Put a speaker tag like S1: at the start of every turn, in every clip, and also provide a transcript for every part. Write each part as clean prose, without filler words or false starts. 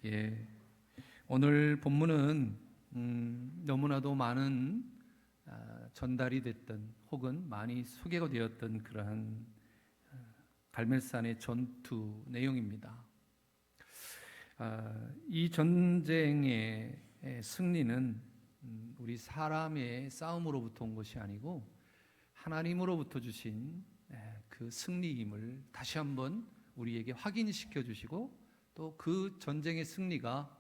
S1: 예, 오늘 본문은 너무나도 많은 전달이 됐던 혹은 많이 소개가 되었던 그러한 갈멜산의 전투 내용입니다. 이 전쟁의 승리는 우리 사람의 싸움으로부터 온 것이 아니고 하나님으로부터 주신 그 승리임을 다시 한번 우리에게 확인시켜 주시고, 또 그 전쟁의 승리가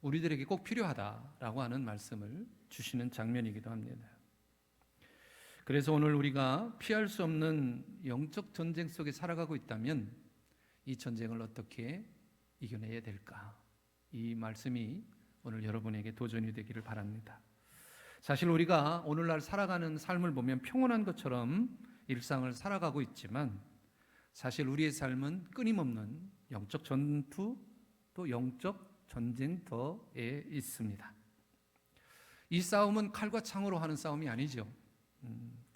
S1: 우리들에게 꼭 필요하다라고 하는 말씀을 주시는 장면이기도 합니다. 그래서 오늘 우리가 피할 수 없는 영적 전쟁 속에 살아가고 있다면 이 전쟁을 어떻게 이겨내야 될까? 이 말씀이 오늘 여러분에게 도전이 되기를 바랍니다. 사실 우리가 오늘날 살아가는 삶을 보면 평온한 것처럼 일상을 살아가고 있지만, 사실 우리의 삶은 끊임없는 영적 전투, 또 영적 전쟁터에 있습니다. 이 싸움은 칼과 창으로 하는 싸움이 아니죠.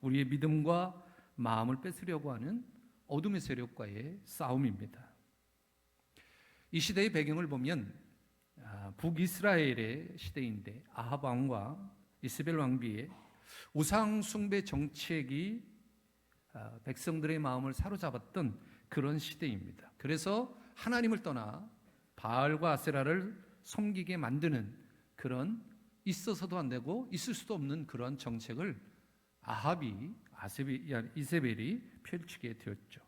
S1: 우리의 믿음과 마음을 뺏으려고 하는 어둠의 세력과의 싸움입니다. 이 시대의 배경을 보면 북이스라엘의 시대인데, 아합 왕과 이스벨 왕비의 우상 숭배 정책이 백성들의 마음을 사로잡았던 그런 시대입니다. 그래서 하나님을 떠나 바알과 아세라를 섬기게 만드는 그런, 있어서도 안 되고 있을 수도 없는 그런 정책을 아합이, 이세벨이 펼치게 되었죠.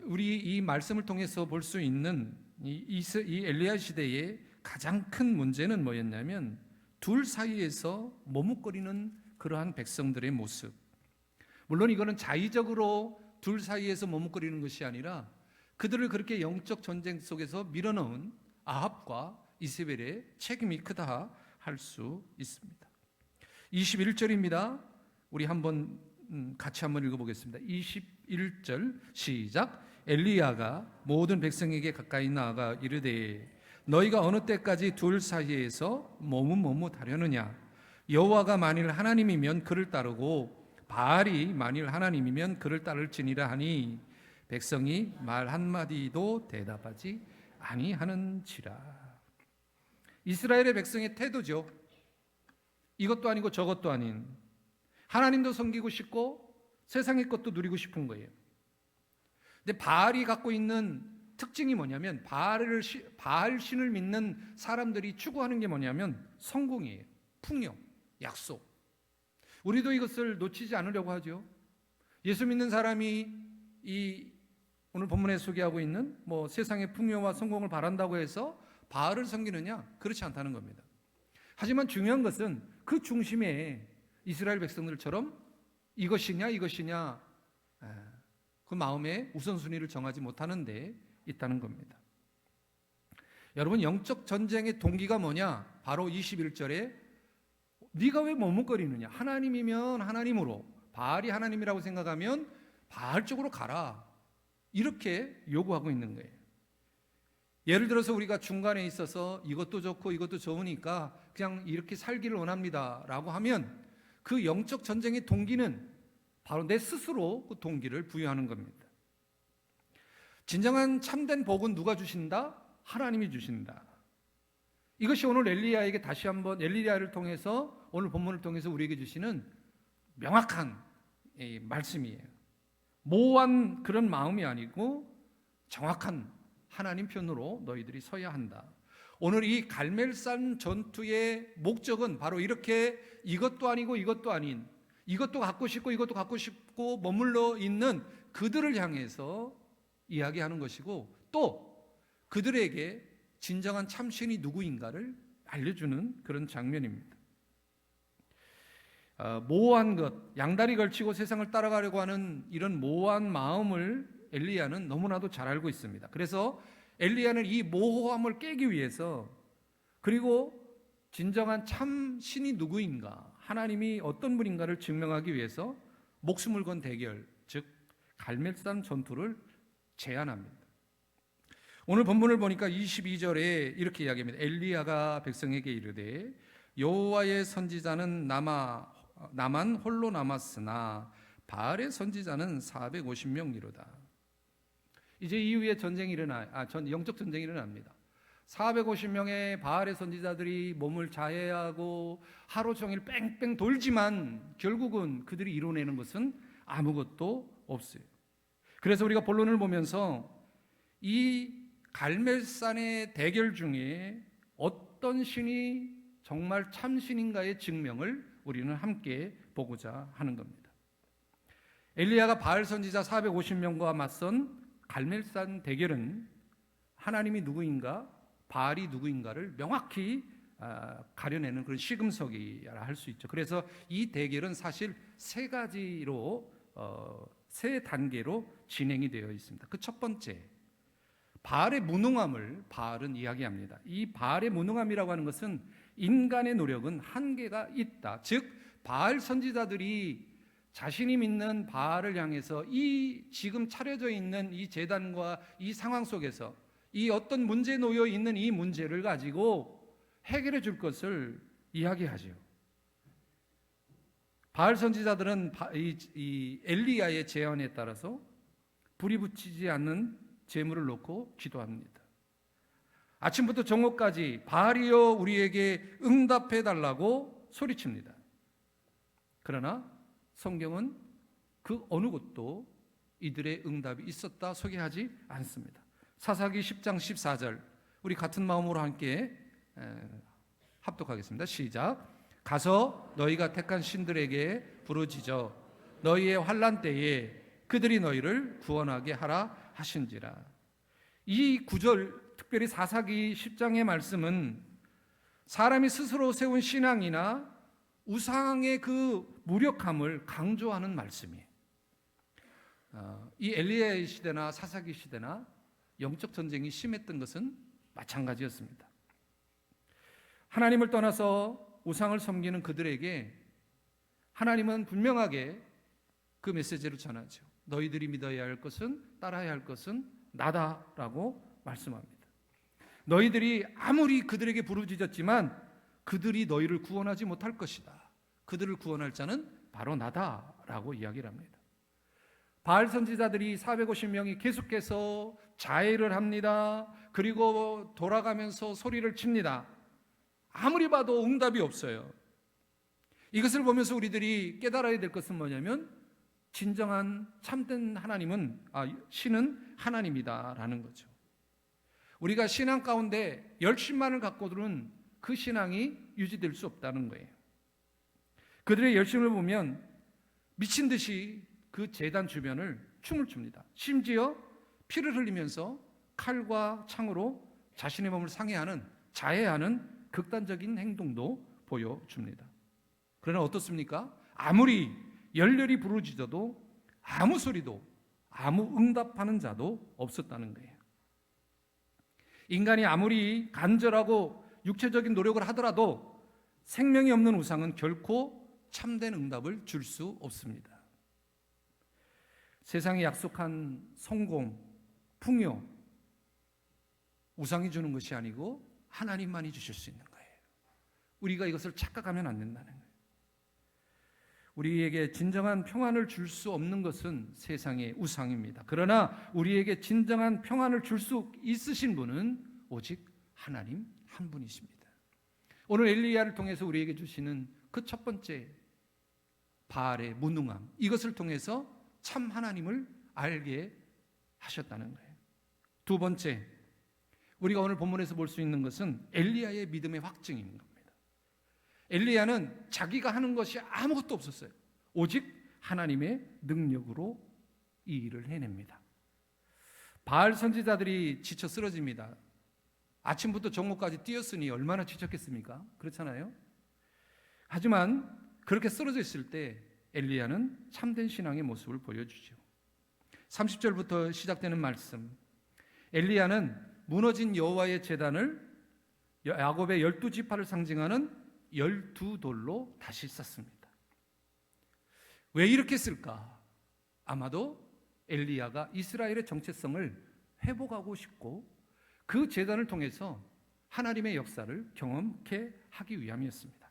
S1: 우리 이 말씀을 통해서 볼 수 있는 이 엘리야 시대의 가장 큰 문제는 뭐였냐면, 둘 사이에서 머뭇거리는 그러한 백성들의 모습. 물론 이거는 자의적으로 둘 사이에서 머뭇거리는 것이 아니라 그들을 그렇게 영적 전쟁 속에서 밀어넣은 아합과 이세벨의 책임이 크다 할 수 있습니다. 21절입니다. 우리 한번 같이 한번 읽어보겠습니다. 21절 시작. 엘리야가 모든 백성에게 가까이 나아가 이르되 너희가 어느 때까지 둘 사이에서 머뭇머뭇하려느냐? 여호와가 만일 하나님이면 그를 따르고 바알이 만일 하나님이면 그를 따를지니라 하니 백성이 말 한마디도 대답하지 아니하는지라. 이스라엘의 백성의 태도죠. 이것도 아니고 저것도 아닌, 하나님도 섬기고 싶고 세상의 것도 누리고 싶은 거예요. 근데 바알이 갖고 있는 특징이 뭐냐면, 바알 신을 믿는 사람들이 추구하는 게 뭐냐면 성공이에요. 풍요, 약속. 우리도 이것을 놓치지 않으려고 하죠. 예수 믿는 사람이 이 오늘 본문에 소개하고 있는 세상의 풍요와 성공을 바란다고 해서 바알을 섬기느냐? 그렇지 않다는 겁니다. 하지만 중요한 것은 그 중심에 이스라엘 백성들처럼 이것이냐 그 마음의 우선순위를 정하지 못하는 데 있다는 겁니다. 여러분, 영적 전쟁의 동기가 뭐냐? 바로 21절에 네가 왜 머뭇거리느냐? 하나님이면 하나님으로, 바알이 하나님이라고 생각하면 바알 쪽으로 가라, 이렇게 요구하고 있는 거예요. 예를 들어서 우리가 중간에 있어서 이것도 좋고 이것도 좋으니까 그냥 이렇게 살기를 원합니다 라고 하면, 그 영적 전쟁의 동기는 바로 내 스스로 그 동기를 부여하는 겁니다. 진정한 참된 복은 누가 주신다? 하나님이 주신다. 이것이 오늘 엘리야에게 다시 한번, 엘리야를 통해서, 오늘 본문을 통해서 우리에게 주시는 명확한 말씀이에요. 모호한 그런 마음이 아니고 정확한 하나님 편으로 너희들이 서야 한다. 오늘 이 갈멜산 전투의 목적은 바로 이렇게 이것도 아니고 이것도 아닌, 이것도 갖고 싶고 이것도 갖고 싶고 머물러 있는 그들을 향해서 이야기하는 것이고, 또 그들에게 진정한 참신이 누구인가를 알려주는 그런 장면입니다. 모호한 것, 양다리 걸치고 세상을 따라가려고 하는 이런 모호한 마음을 엘리야는 너무나도 잘 알고 있습니다. 그래서 엘리야는 이 모호함을 깨기 위해서, 그리고 진정한 참신이 누구인가, 하나님이 어떤 분인가를 증명하기 위해서 목숨을 건 대결, 즉 갈멜산 전투를 제안합니다. 오늘 본문을 보니까 22절에 이렇게 이야기합니다. 엘리야가 백성에게 이르되 여호와의 선지자는 나만 홀로 남았으나 바알의 선지자는 450명이로다. 이제 이후에 영적 전쟁이 일어납니다. 450명의 바알의 선지자들이 몸을 자해하고 하루 종일 뺑뺑 돌지만 결국은 그들이 이뤄내는 것은 아무것도 없어요. 그래서 우리가 본론을 보면서 이 갈멜산의 대결 중에 어떤 신이 정말 참신인가의 증명을 우리는 함께 보고자 하는 겁니다. 엘리야가 바알 선지자 450명과 맞선 갈멜산 대결은 하나님이 누구인가, 바알이 누구인가를 명확히 가려내는 그런 시금석이라 할 수 있죠. 그래서 이 대결은 사실 세 단계로 진행이 되어 있습니다. 그 첫 번째, 바알의 무능함을 바알은 이야기합니다. 이 바알의 무능함이라고 하는 것은 인간의 노력은 한계가 있다. 즉 바알 선지자들이 자신이 믿는 바알을 향해서 이 지금 차려져 있는 이 제단과 이 상황 속에서 이 어떤 문제에 놓여 있는 이 문제를 가지고 해결해 줄 것을 이야기하죠. 바알 선지자들은 이 엘리야의 제안에 따라서 불이 붙이지 않는 제물을 놓고 기도합니다. 아침부터 정오까지 바알이여 우리에게 응답해 달라고 소리칩니다. 그러나 성경은 그 어느 곳도 이들의 응답이 있었다 소개하지 않습니다. 사사기 10장 14절 우리 같은 마음으로 함께 합독하겠습니다. 시작. 가서 너희가 택한 신들에게 부르짖어 너희의 환난 때에 그들이 너희를 구원하게 하라 하신지라. 이 구절, 특별히 사사기 10장의 말씀은 사람이 스스로 세운 신앙이나 우상의 그 무력함을 강조하는 말씀이에요. 이 엘리야의 시대나 사사기 시대나 영적 전쟁이 심했던 것은 마찬가지였습니다. 하나님을 떠나서 우상을 섬기는 그들에게 하나님은 분명하게 그 메시지를 전하죠. 너희들이 믿어야 할 것은, 따라야 할 것은 나다라고 말씀합니다. 너희들이 아무리 그들에게 부르짖었지만 그들이 너희를 구원하지 못할 것이다. 그들을 구원할 자는 바로 나다라고 이야기를 합니다. 바알 선지자들이 450명이 계속해서 자해를 합니다. 그리고 돌아가면서 소리를 칩니다. 아무리 봐도 응답이 없어요. 이것을 보면서 우리들이 깨달아야 될 것은 뭐냐면 진정한 참된 신은 하나님이다라는 거죠. 우리가 신앙 가운데 열심만을 갖고는 그 신앙이 유지될 수 없다는 거예요. 그들의 열심을 보면 미친 듯이 그 제단 주변을 춤을 춥니다. 심지어 피를 흘리면서 칼과 창으로 자신의 몸을 자해하는 극단적인 행동도 보여줍니다. 그러나 어떻습니까? 아무리 열렬히 부르짖어도 아무 소리도, 아무 응답하는 자도 없었다는 거예요. 인간이 아무리 간절하고 육체적인 노력을 하더라도 생명이 없는 우상은 결코 참된 응답을 줄 수 없습니다. 세상이 약속한 성공, 풍요, 우상이 주는 것이 아니고 하나님만이 주실 수 있는 거예요. 우리가 이것을 착각하면 안 된다는 거예요. 우리에게 진정한 평안을 줄 수 없는 것은 세상의 우상입니다. 그러나 우리에게 진정한 평안을 줄 수 있으신 분은 오직 하나님 한 분이십니다. 오늘 엘리야를 통해서 우리에게 주시는 그 첫 번째 바알의 무능함, 이것을 통해서 참 하나님을 알게 하셨다는 거예요. 두 번째, 우리가 오늘 본문에서 볼 수 있는 것은 엘리야의 믿음의 확증인 겁니다. 엘리야는 자기가 하는 것이 아무것도 없었어요. 오직 하나님의 능력으로 이 일을 해냅니다. 바알 선지자들이 지쳐 쓰러집니다. 아침부터 정오까지 뛰었으니 얼마나 지쳤겠습니까? 그렇잖아요. 하지만 그렇게 쓰러져 있을 때 엘리야는 참된 신앙의 모습을 보여주죠. 30절부터 시작되는 말씀, 엘리야는 무너진 여호와의 제단을 야곱의 12지파를 상징하는 12돌로 다시 쌓습니다. 왜 이렇게 쓸까? 아마도 엘리야가 이스라엘의 정체성을 회복하고 싶고 그 제단을 통해서 하나님의 역사를 경험케 하기 위함이었습니다.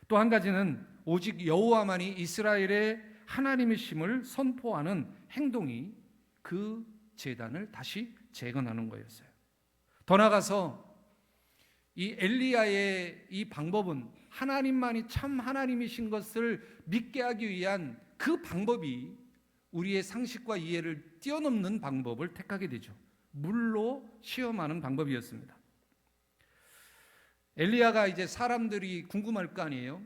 S1: 또 한 가지는 오직 여호와만이 이스라엘의 하나님이심을 선포하는 행동이 그 제단을 다시 재건하는 거였어요. 더 나아가서 이 엘리야의 이 방법은 하나님만이 참 하나님이신 것을 믿게 하기 위한 그 방법이 우리의 상식과 이해를 뛰어넘는 방법을 택하게 되죠. 물로 시험하는 방법이었습니다. 엘리야가 이제 사람들이 궁금할 거 아니에요.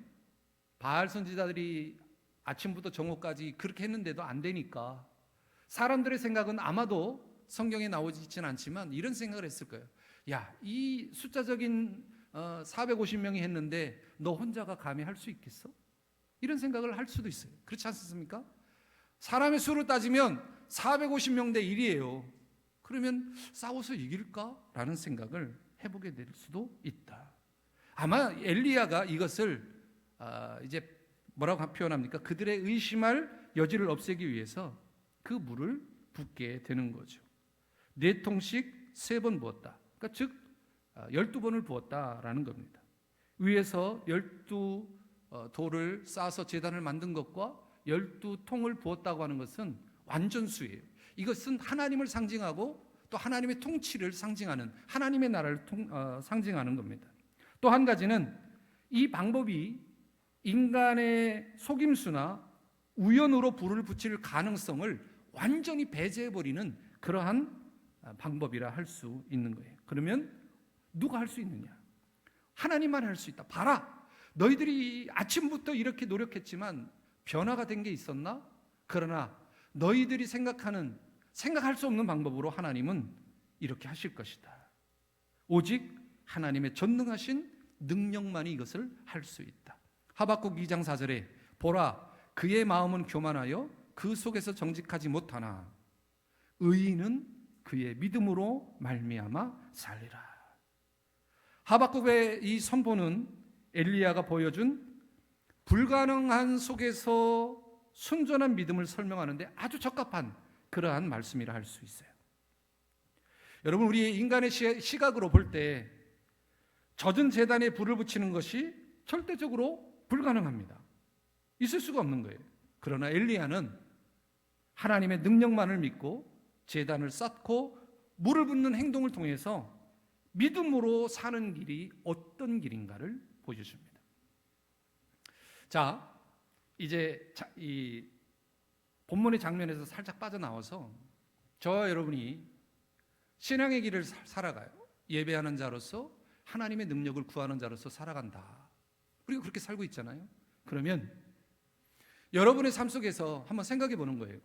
S1: 바알 선지자들이 아침부터 정오까지 그렇게 했는데도 안 되니까 사람들의 생각은 아마도 성경에 나오지 있지는 않지만 이런 생각을 했을 거예요. 야, 이 숫자적인 450명이 했는데 너 혼자가 감히 할 수 있겠어? 이런 생각을 할 수도 있어요. 그렇지 않습니까? 사람의 수를 따지면 450명 대 1이에요. 그러면 싸워서 이길까? 라는 생각을 해보게 될 수도 있다. 아마 엘리야가 이것을 이제 뭐라고 표현합니까? 그들의 의심할 여지를 없애기 위해서 그 물을 붓게 되는 거죠. 4통씩 3번 부었다. 그러니까 즉 12번을 부었다라는 겁니다. 위에서 12돌을 쌓아서 제단을 만든 것과 12통을 부었다고 하는 것은 완전수예요. 이것은 하나님을 상징하고 또 하나님의 통치를 상징하는, 하나님의 나라를 상징하는 겁니다. 또 한 가지는 이 방법이 인간의 속임수나 우연으로 불을 붙일 가능성을 완전히 배제해버리는 그러한 방법이라 할 수 있는 거예요. 그러면 누가 할 수 있느냐? 하나님만 할 수 있다. 봐라, 너희들이 아침부터 이렇게 노력했지만 변화가 된 게 있었나? 그러나 너희들이 생각할 수 없는 방법으로 하나님은 이렇게 하실 것이다. 오직 하나님의 전능하신 능력만이 이것을 할 수 있다. 하박국 2장 4절에 보라, 그의 마음은 교만하여 그 속에서 정직하지 못하나 의인은 그의 믿음으로 말미암아 살리라. 하박국의 이 선포는 엘리야가 보여준 불가능한 속에서 순전한 믿음을 설명하는데 아주 적합한 그러한 말씀이라 할 수 있어요. 여러분, 우리 인간의 시각으로 볼 때 젖은 제단에 불을 붙이는 것이 절대적으로 불가능합니다. 있을 수가 없는 거예요. 그러나 엘리야는 하나님의 능력만을 믿고 제단을 쌓고 물을 붓는 행동을 통해서 믿음으로 사는 길이 어떤 길인가를 보여줍니다. 자, 이제 이 본문의 장면에서 살짝 빠져나와서 저와 여러분이 신앙의 길을 살아가요. 예배하는 자로서 하나님의 능력을 구하는 자로서 살아간다. 우리가 그렇게 살고 있잖아요. 그러면 여러분의 삶 속에서 한번 생각해 보는 거예요.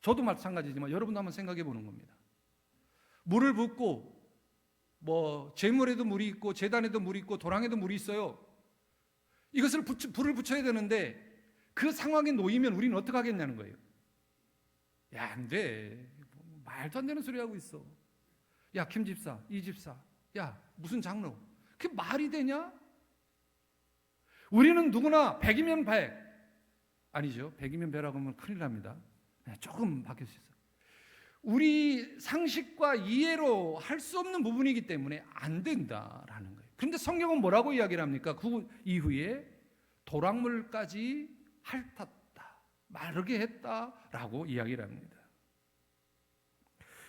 S1: 저도 마찬가지지만 여러분도 한번 생각해 보는 겁니다. 물을 붓고 재물에도 물이 있고 제단에도 물이 있고 도랑에도 물이 있어요. 이것을 불을 붙여야 되는데 그 상황에 놓이면 우리는 어떻게 하겠냐는 거예요. 야, 안 돼. 말도 안 되는 소리 하고 있어. 야, 김 집사, 이 집사, 야, 무슨 장로, 그게 말이 되냐? 우리는 누구나 100이면 100 아니죠. 100이면 100라고 하면 큰일 납니다. 조금 바뀔 수 있어요. 우리 상식과 이해로 할 수 없는 부분이기 때문에 안 된다라는 거예요. 그런데 성경은 뭐라고 이야기를 합니까? 그 이후에 도랑물까지 핥았다, 마르게 했다라고 이야기를 합니다.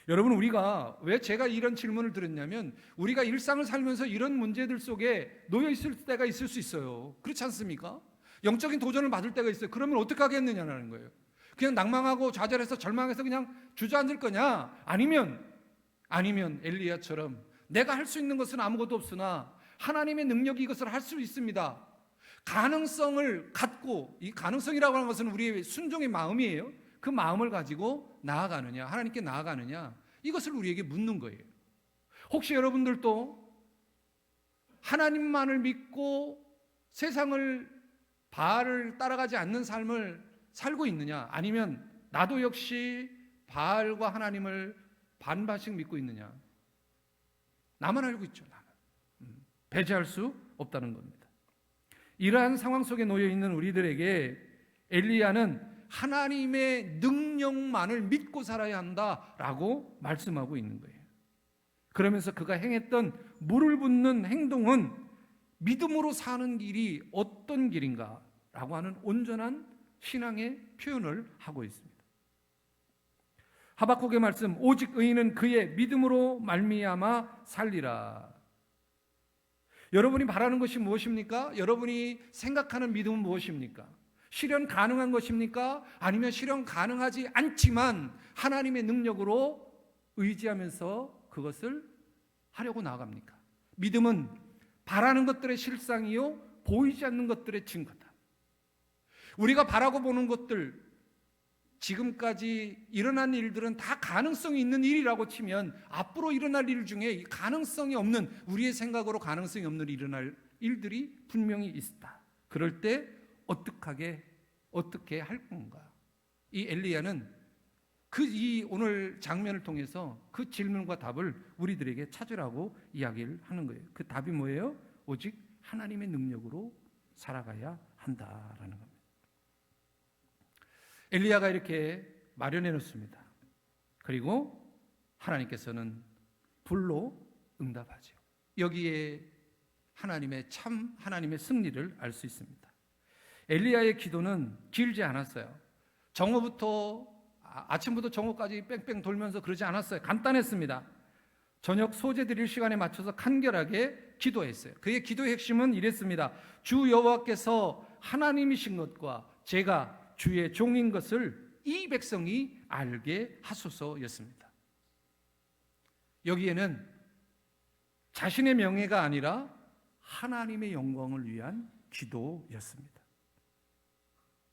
S1: 여러분, 우리가 왜 제가 이런 질문을 드렸냐면 우리가 일상을 살면서 이런 문제들 속에 놓여 있을 때가 있을 수 있어요. 그렇지 않습니까? 영적인 도전을 받을 때가 있어요. 그러면 어떻게 하겠느냐는 거예요. 그냥 낭망하고 좌절해서 절망해서 그냥 주저앉을 거냐? 아니면 엘리야처럼 내가 할 수 있는 것은 아무것도 없으나 하나님의 능력이 이것을 할 수 있습니다. 가능성을 갖고, 이 가능성이라고 하는 것은 우리의 순종의 마음이에요. 그 마음을 가지고 나아가느냐, 하나님께 나아가느냐, 이것을 우리에게 묻는 거예요. 혹시 여러분들도 하나님만을 믿고 세상을 바알을 따라가지 않는 삶을 살고 있느냐, 아니면 나도 역시 바알과 하나님을 반반씩 믿고 있느냐? 나만 알고 있죠. 나만. 배제할 수 없다는 겁니다. 이러한 상황 속에 놓여 있는 우리들에게 엘리야는 하나님의 능력만을 믿고 살아야 한다라고 말씀하고 있는 거예요. 그러면서 그가 행했던 물을 붓는 행동은 믿음으로 사는 길이 어떤 길인가라고 하는 온전한 신앙의 표현을 하고 있습니다. 하박국의 말씀, 오직 의인은 그의 믿음으로 말미암아 살리라. 여러분이 바라는 것이 무엇입니까? 여러분이 생각하는 믿음은 무엇입니까? 실현 가능한 것입니까? 아니면 실현 가능하지 않지만 하나님의 능력으로 의지하면서 그것을 하려고 나아갑니까? 믿음은 바라는 것들의 실상이요 보이지 않는 것들의 증거다. 우리가 바라고 보는 것들, 지금까지 일어난 일들은 다 가능성이 있는 일이라고 치면 앞으로 일어날 일 중에 가능성이 없는, 우리의 생각으로 가능성이 없는 일어날 일들이 분명히 있다. 그럴 때 어떻게 할 건가? 이 엘리야는 이 오늘 장면을 통해서 그 질문과 답을 우리들에게 찾으라고 이야기를 하는 거예요. 그 답이 뭐예요? 오직 하나님의 능력으로 살아가야 한다라는 겁니다. 엘리야가 이렇게 마련해 놓습니다. 그리고 하나님께서는 불로 응답하죠. 여기에 하나님의 승리를 알 수 있습니다. 엘리야의 기도는 길지 않았어요. 아침부터 정오까지 뺑뺑 돌면서 그러지 않았어요. 간단했습니다. 저녁 소재 드릴 시간에 맞춰서 간결하게 기도했어요. 그의 기도의 핵심은 이랬습니다. 주 여호와께서 하나님이신 것과 제가 주의 종인 것을 이 백성이 알게 하소서였습니다. 여기에는 자신의 명예가 아니라 하나님의 영광을 위한 기도였습니다.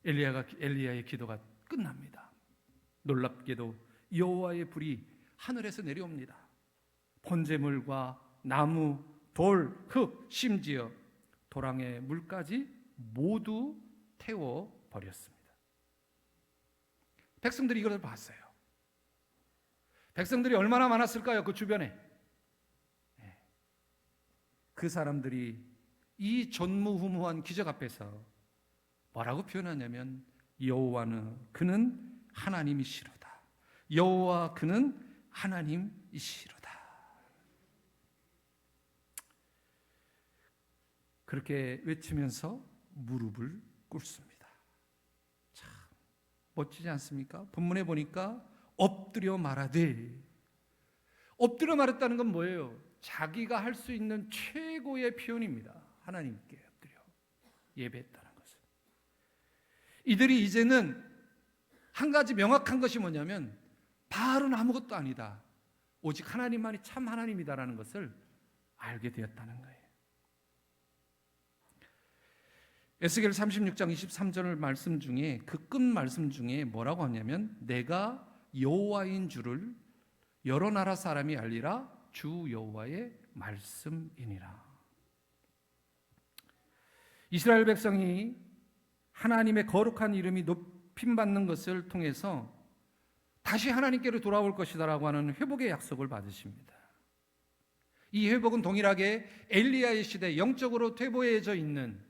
S1: 엘리야의 기도가 끝납니다. 놀랍게도 여호와의 불이 하늘에서 내려옵니다. 번제물과 나무, 돌, 흙, 심지어 도랑의 물까지 모두 태워버렸습니다. 백성들이 이것을 봤어요. 백성들이 얼마나 많았을까요? 그 주변에. 그 사람들이 이 전무후무한 기적 앞에서 뭐라고 표현하냐면 여호와는 그는 하나님이시로다. 여호와 그는 하나님이시로다. 그렇게 외치면서 무릎을 꿇습니다. 참 멋지지 않습니까? 본문에 보니까 엎드려 말하되, 엎드려 말했다는 건 뭐예요? 자기가 할 수 있는 최고의 표현입니다. 하나님께 엎드려 예배했다는 것은. 이들이 이제는 한 가지 명확한 것이 뭐냐면 바알은 아무것도 아니다, 오직 하나님만이 참 하나님이다라는 것을 알게 되었다는 거예요. 에스겔 36장 23절 말씀 중에 그 끝 말씀 중에 뭐라고 하냐면 내가 여호와인 줄을 여러 나라 사람이 알리라 주 여호와의 말씀이니라. 이스라엘 백성이 하나님의 거룩한 이름이 높임받는 것을 통해서 다시 하나님께로 돌아올 것이다라고 하는 회복의 약속을 받으십니다. 이 회복은 동일하게 엘리야의 시대 영적으로 퇴보해져 있는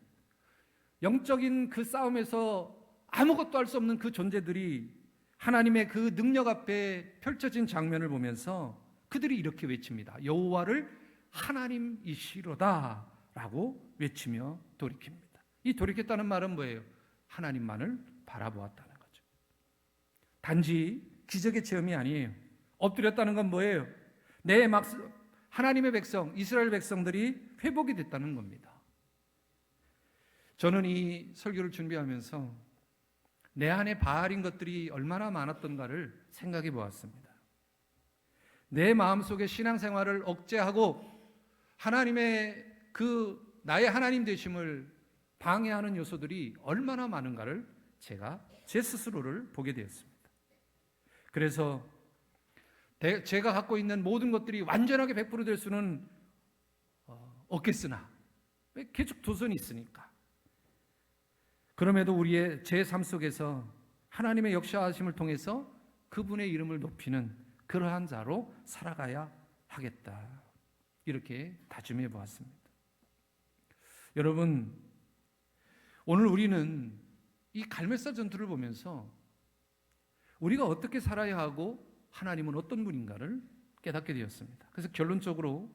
S1: 영적인 그 싸움에서 아무것도 할 수 없는 그 존재들이 하나님의 그 능력 앞에 펼쳐진 장면을 보면서 그들이 이렇게 외칩니다. 여호와를 하나님이시로다 라고 외치며 돌이킵니다. 이 돌이켰다는 말은 뭐예요? 하나님만을 바라보았다는 거죠. 단지 기적의 체험이 아니에요. 엎드렸다는 건 뭐예요? 하나님의 백성, 이스라엘 백성들이 회복이 됐다는 겁니다. 저는 이 설교를 준비하면서 내 안에 바알인 것들이 얼마나 많았던가를 생각해 보았습니다. 내 마음속에 신앙생활을 억제하고 하나님의 그 나의 하나님 되심을 방해하는 요소들이 얼마나 많은가를 제가 제 스스로를 보게 되었습니다. 그래서 제가 갖고 있는 모든 것들이 완전하게 100% 될 수는 없겠으나 계속 도전이 있으니까, 그럼에도 우리의 제 삶 속에서 하나님의 역사하심을 통해서 그분의 이름을 높이는 그러한 자로 살아가야 하겠다, 이렇게 다짐해 보았습니다. 여러분, 오늘 우리는 이 갈멜사 전투를 보면서 우리가 어떻게 살아야 하고 하나님은 어떤 분인가를 깨닫게 되었습니다. 그래서 결론적으로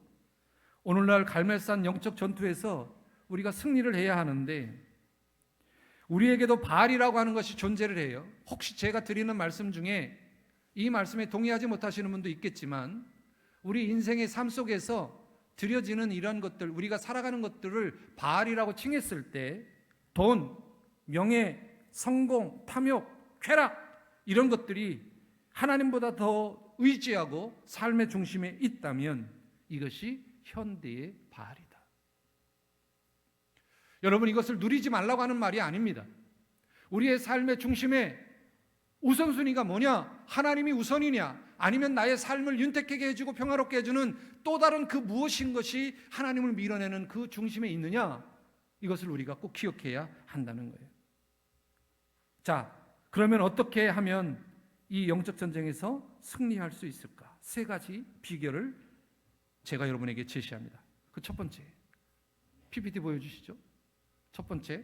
S1: 오늘날 갈멜산 영적 전투에서 우리가 승리를 해야 하는데 우리에게도 바알이라고 하는 것이 존재를 해요. 혹시 제가 드리는 말씀 중에 이 말씀에 동의하지 못하시는 분도 있겠지만 우리 인생의 삶 속에서 드려지는 이런 것들, 우리가 살아가는 것들을 바알이라고 칭했을 때 돈, 명예, 성공, 탐욕, 쾌락 이런 것들이 하나님보다 더 의지하고 삶의 중심에 있다면 이것이 현대의 바알이다. 여러분, 이것을 누리지 말라고 하는 말이 아닙니다. 우리의 삶의 중심에 우선순위가 뭐냐? 하나님이 우선이냐? 아니면 나의 삶을 윤택하게 해주고 평화롭게 해주는 또 다른 그 무엇인 것이 하나님을 밀어내는 그 중심에 있느냐? 이것을 우리가 꼭 기억해야 한다는 거예요. 자, 그러면 어떻게 하면 이 영적 전쟁에서 승리할 수 있을까? 세 가지 비결을 제가 여러분에게 제시합니다. 그 첫 번째, PPT 보여주시죠. 첫 번째,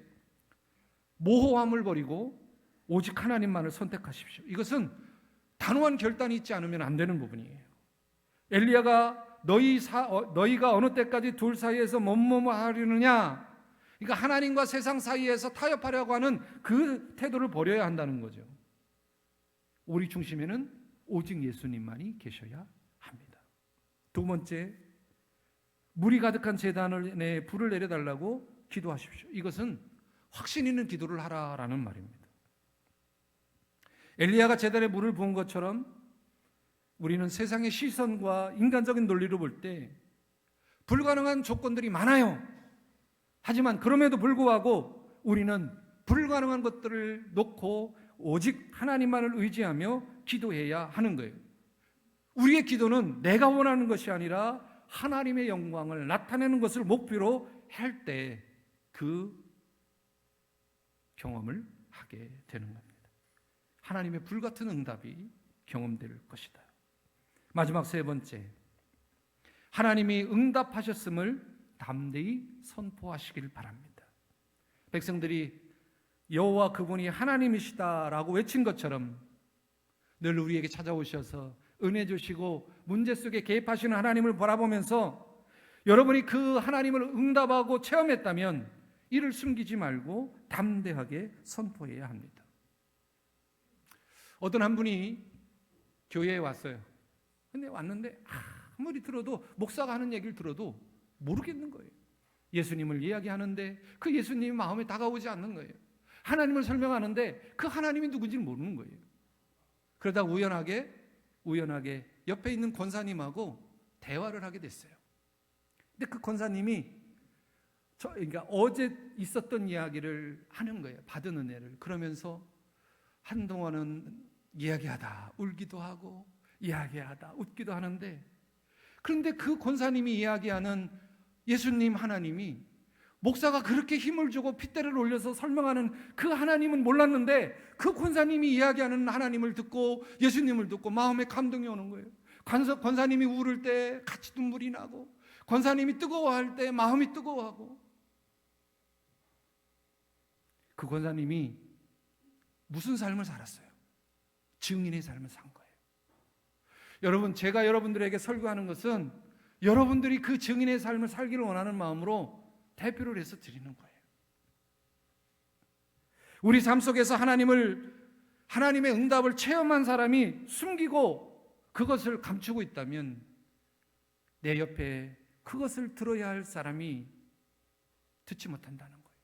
S1: 모호함을 버리고 오직 하나님만을 선택하십시오. 이것은 단호한 결단이 있지 않으면 안 되는 부분이에요. 엘리야가 너희가 어느 때까지 둘 사이에서 뭐뭐 하려느냐? 그러니까 하나님과 세상 사이에서 타협하려고 하는 그 태도를 버려야 한다는 거죠. 우리 중심에는 오직 예수님만이 계셔야 합니다. 두 번째, 물이 가득한 제단에 불을 내려달라고 기도하십시오. 이것은 확신 있는 기도를 하라라는 말입니다. 엘리야가 제단에 물을 부은 것처럼 우리는 세상의 시선과 인간적인 논리로 볼 때 불가능한 조건들이 많아요. 하지만 그럼에도 불구하고 우리는 불가능한 것들을 놓고 오직 하나님만을 의지하며 기도해야 하는 거예요. 우리의 기도는 내가 원하는 것이 아니라 하나님의 영광을 나타내는 것을 목표로 할 때 그 경험을 하게 되는 겁니다. 하나님의 불같은 응답이 경험될 것이다. 마지막 세 번째, 하나님이 응답하셨음을 담대히 선포하시길 바랍니다. 백성들이 여호와 그분이 하나님이시다라고 외친 것처럼 늘 우리에게 찾아오셔서 은혜 주시고 문제 속에 개입하시는 하나님을 바라보면서 여러분이 그 하나님을 응답하고 체험했다면 이를 숨기지 말고 담대하게 선포해야 합니다. 어떤 한 분이 교회에 왔어요. 근데 왔는데 아무리 들어도 목사가 하는 얘기를 들어도 모르겠는 거예요. 예수님을 이야기하는데 그 예수님이 마음에 다가오지 않는 거예요. 하나님을 설명하는데 그 하나님이 누군지 모르는 거예요. 그러다 우연하게 옆에 있는 권사님하고 대화를 하게 됐어요. 근데 그 권사님이 그러니까 어제 있었던 이야기를 하는 거예요. 받은 은혜를. 그러면서 한동안은 이야기하다 울기도 하고 이야기하다 웃기도 하는데, 그런데 그 권사님이 이야기하는 예수님 하나님이 목사가 그렇게 힘을 주고 핏대를 올려서 설명하는 그 하나님은 몰랐는데 그 권사님이 이야기하는 하나님을 듣고 예수님을 듣고 마음에 감동이 오는 거예요. 권사님이 울을 때 같이 눈물이 나고 권사님이 뜨거워할 때 마음이 뜨거워하고, 그 권사님이 무슨 삶을 살았어요? 증인의 삶을 산 거예요. 여러분, 제가 여러분들에게 설교하는 것은 여러분들이 그 증인의 삶을 살기를 원하는 마음으로 대표를 해서 드리는 거예요. 우리 삶 속에서 하나님의 응답을 체험한 사람이 숨기고 그것을 감추고 있다면 내 옆에 그것을 들어야 할 사람이 듣지 못한다는 거예요.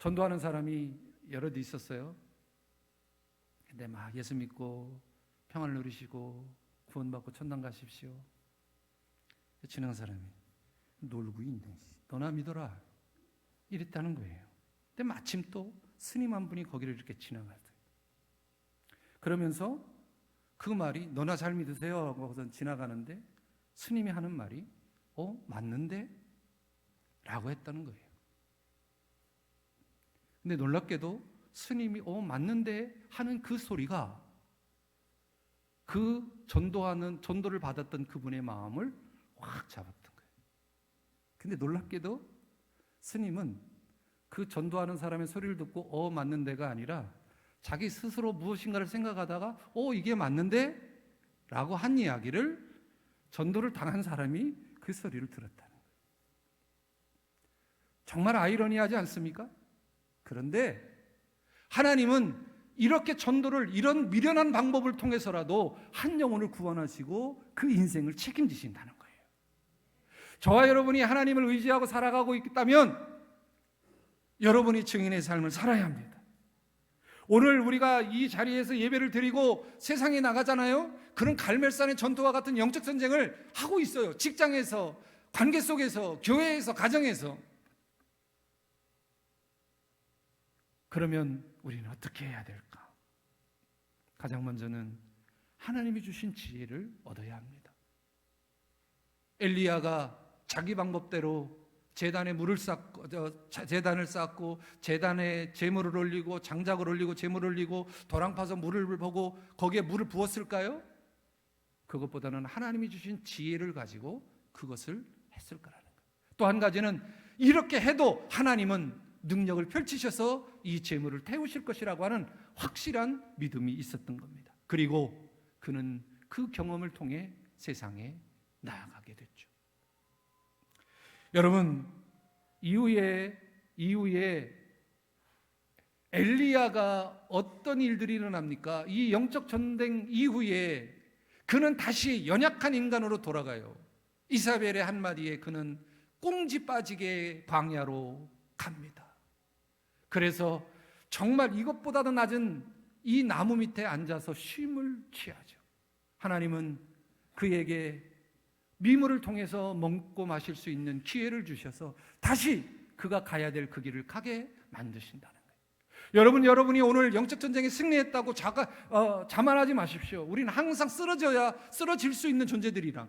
S1: 전도하는 사람이 여럿 있었어요. 근데 막 예수 믿고 평안을 누리시고 구원받고 천당 가십시오. 지나간 사람이 놀고 있네. 너나 믿어라. 이랬다는 거예요. 근데 마침 또 스님 한 분이 거기를 이렇게 지나갔어요. 그러면서 그 말이 너나 잘 믿으세요 하고선 지나가는데 스님이 하는 말이 맞는데? 라고 했다는 거예요. 근데 놀랍게도 스님이 맞는데 하는 그 소리가 그 전도를 받았던 그분의 마음을 확 잡았던 거예요. 근데 놀랍게도 스님은 그 전도하는 사람의 소리를 듣고 맞는데가 아니라 자기 스스로 무엇인가를 생각하다가 이게 맞는데? 라고 한 이야기를 전도를 당한 사람이 그 소리를 들었다는 거예요. 정말 아이러니하지 않습니까? 그런데 하나님은
S2: 이렇게 전도를 이런 미련한 방법을 통해서라도 한 영혼을 구원하시고 그 인생을 책임지신다는 거예요. 저와 여러분이 하나님을 의지하고 살아가고 있다면 여러분이 증인의 삶을 살아야 합니다. 오늘 우리가 이 자리에서 예배를 드리고 세상에 나가잖아요. 그런 갈멜산의 전투와 같은 영적 전쟁을 하고 있어요. 직장에서, 관계 속에서, 교회에서, 가정에서. 그러면 우리는 어떻게 해야 될까? 가장 먼저는 하나님이 주신 지혜를 얻어야 합니다. 엘리야가 자기 방법대로 제단에 제단을 쌓고 제단에 제물을 올리고 장작을 올리고 제물을 올리고 도랑 파서 물을 보고 거기에 물을 부었을까요? 그것보다는 하나님이 주신 지혜를 가지고 그것을 했을 거라는 거예요. 또 한 가지는 이렇게 해도 하나님은 능력을 펼치셔서 이 제물을 태우실 것이라고 하는 확실한 믿음이 있었던 겁니다. 그리고 그는 그 경험을 통해 세상에 나아가게 됐죠. 여러분, 이후에 엘리야가 어떤 일들이 일어납니까? 이 영적 전쟁 이후에 그는 다시 연약한 인간으로 돌아가요. 이사벨의 한마디에 그는 꽁지 빠지게 광야로 갑니다. 그래서 정말 이것보다도 낮은 이 나무 밑에 앉아서 쉼을 취하죠. 하나님은 그에게 미물을 통해서 먹고 마실 수 있는 기회를 주셔서 다시 그가 가야 될 그 길을 가게 만드신다는 거예요. 여러분이 오늘 영적 전쟁에 승리했다고 자만하지 마십시오. 우리는 항상 쓰러질 수 있는 존재들이랑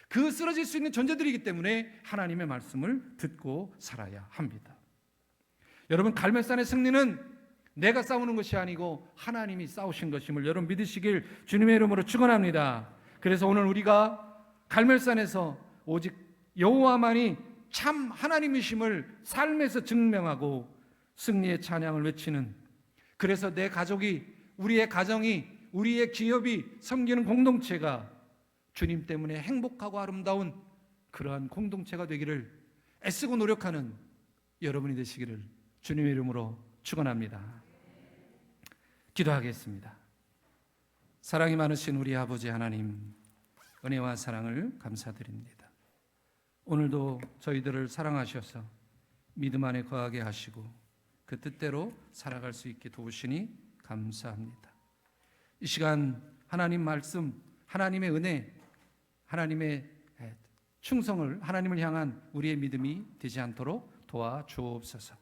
S2: 그 쓰러질 수 있는 존재들이기 때문에 하나님의 말씀을 듣고 살아야 합니다. 여러분, 갈멜산의 승리는 내가 싸우는 것이 아니고 하나님이 싸우신 것임을 여러분 믿으시길 주님의 이름으로 축원합니다. 그래서 오늘 우리가 갈멜산에서 오직 여호와만이 참 하나님이심을 삶에서 증명하고 승리의 찬양을 외치는, 그래서 내 가족이, 우리의 가정이, 우리의 기업이, 섬기는 공동체가 주님 때문에 행복하고 아름다운 그러한 공동체가 되기를 애쓰고 노력하는 여러분이 되시기를 주님의 이름으로 축원합니다. 기도하겠습니다. 사랑이 많으신 우리 아버지 하나님, 은혜와 사랑을 감사드립니다. 오늘도 저희들을 사랑하셔서 믿음 안에 거하게 하시고 그 뜻대로 살아갈 수 있게 도우시니 감사합니다. 이 시간 하나님 말씀, 하나님의 은혜, 하나님의 충성을, 하나님을 향한 우리의 믿음이 되지 않도록 도와주옵소서.